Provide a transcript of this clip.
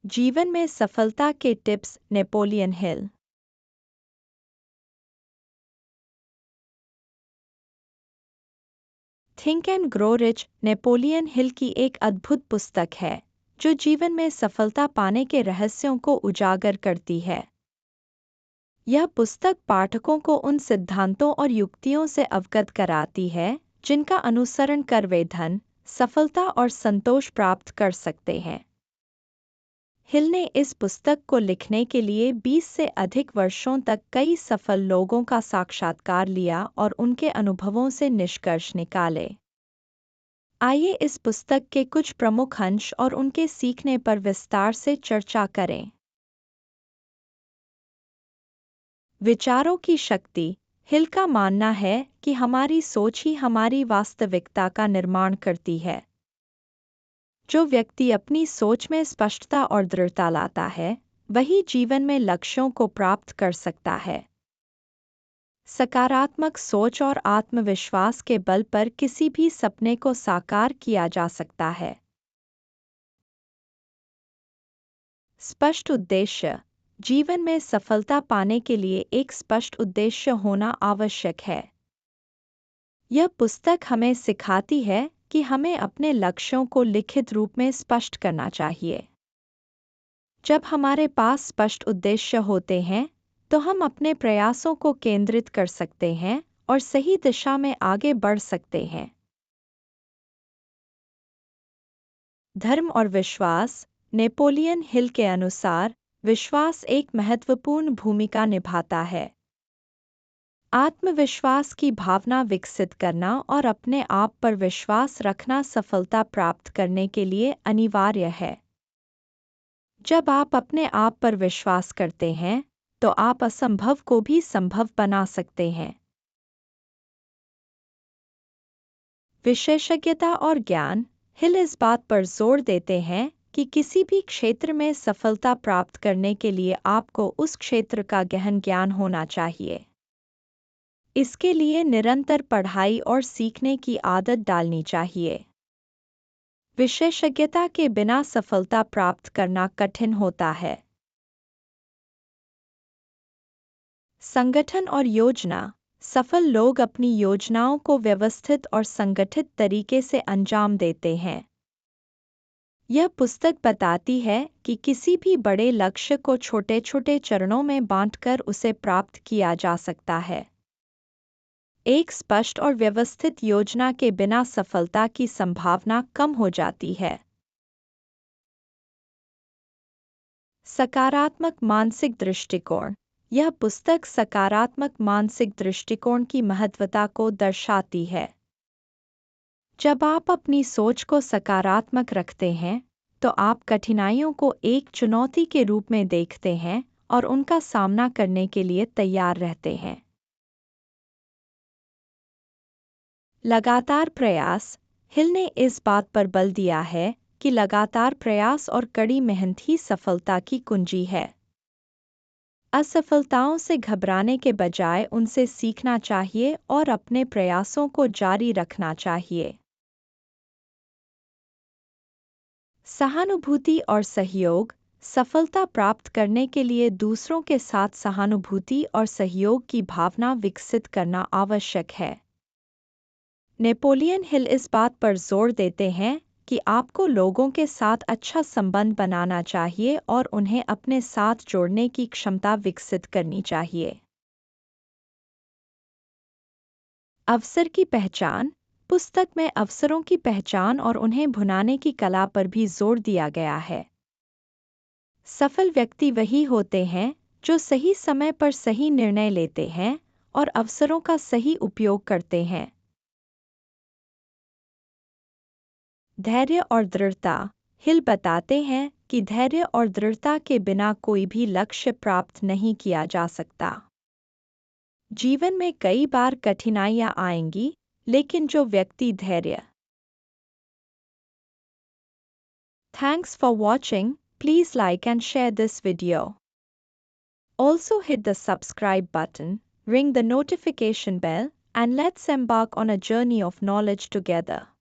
जीवन में सफलता के tips Napoleon Hill. Think and grow rich Napoleon Hill की एक अद्भुत पुस्तक है जो जीवन में सफलता पाने के रहस्यों को उजागर करती है। यह पुस्तक पाठकों को उन सिद्धांतों और युक्तियों से अवगत कराती है जिनका अनुसरण कर वे धन, सफलता और संतोष प्राप्त कर सकते हैं। हिल ने इस पुस्तक को लिखने के लिए 20 से अधिक वर्षों तक कई सफल लोगों का साक्षात्कार लिया और उनके अनुभवों से निष्कर्ष निकाले। आइए इस पुस्तक के कुछ प्रमुख अंश और उनके सीखने पर विस्तार से चर्चा करें। विचारों की शक्ति। हिल का मानना है कि हमारी सोच ही हमारी वास्तविकता का निर्माण करती है। जो व्यक्ति अपनी सोच में स्पष्टता और दृढ़ता लाता है, वही जीवन में लक्ष्यों को प्राप्त कर सकता है। सकारात्मक सोच और आत्मविश्वास के बल पर किसी भी सपने को साकार किया जा सकता है। स्पष्ट उद्देश्य। जीवन में सफलता पाने के लिए एक स्पष्ट उद्देश्य होना आवश्यक है। यह पुस्तक हमें सिखाती है कि हमें अपने लक्ष्यों को लिखित रूप में स्पष्ट करना चाहिए। जब हमारे पास स्पष्ट उद्देश्य होते हैं, तो हम अपने प्रयासों को केंद्रित कर सकते हैं और सही दिशा में आगे बढ़ सकते हैं। धर्म और विश्वास। नेपोलियन हिल के अनुसार विश्वास एक महत्वपूर्ण भूमिका निभाता है। आत्मविश्वास की भावना विकसित करना और अपने आप पर विश्वास रखना सफलता प्राप्त करने के लिए अनिवार्य है। जब आप अपने आप पर विश्वास करते हैं, तो आप असंभव को भी संभव बना सकते हैं। विशेषज्ञता और ज्ञान। हिल इस बात पर जोर देते हैं कि किसी भी क्षेत्र में सफलता प्राप्त करने के लिए आपको उस क्षेत्र का गहन ज्ञान होना चाहिए। इसके लिए निरंतर पढ़ाई और सीखने की आदत डालनी चाहिए। विशेषज्ञता के बिना सफलता प्राप्त करना कठिन होता है। संगठन और योजना। सफल लोग अपनी योजनाओं को व्यवस्थित और संगठित तरीके से अंजाम देते हैं। यह पुस्तक बताती है कि किसी भी बड़े लक्ष्य को छोटे छोटे चरणों में बांटकर उसे प्राप्त किया जा सकता है। एक स्पष्ट और व्यवस्थित योजना के बिना सफलता की संभावना कम हो जाती है। सकारात्मक मानसिक दृष्टिकोण। यह पुस्तक सकारात्मक मानसिक दृष्टिकोण की महत्वता को दर्शाती है। जब आप अपनी सोच को सकारात्मक रखते हैं, तो आप कठिनाइयों को एक चुनौती के रूप में देखते हैं और उनका सामना करने के लिए तैयार रहते हैं। लगातार प्रयास। हिल ने इस बात पर बल दिया है कि लगातार प्रयास और कड़ी मेहनत ही सफलता की कुंजी है। असफलताओं से घबराने के बजाय उनसे सीखना चाहिए और अपने प्रयासों को जारी रखना चाहिए। सहानुभूति और सहयोग। सफलता प्राप्त करने के लिए दूसरों के साथ सहानुभूति और सहयोग की भावना विकसित करना आवश्यक है। नेपोलियन हिल इस बात पर जोर देते हैं कि आपको लोगों के साथ अच्छा संबंध बनाना चाहिए और उन्हें अपने साथ जोड़ने की क्षमता विकसित करनी चाहिए। अवसर की पहचान। पुस्तक में अवसरों की पहचान और उन्हें भुनाने की कला पर भी जोर दिया गया है। सफल व्यक्ति वही होते हैं जो सही समय पर सही निर्णय लेते हैं और अवसरों का सही उपयोग करते हैं। धैर्य और दृढ़ता। हिल बताते हैं कि धैर्य और दृढ़ता के बिना कोई भी लक्ष्य प्राप्त नहीं किया जा सकता। जीवन में कई बार कठिनाइयां आएंगी, लेकिन जो व्यक्ति धैर्य। Thanks for watching. Please like and share this video. Also hit the subscribe button, ring the notification bell, and let's embark on a journey of knowledge together.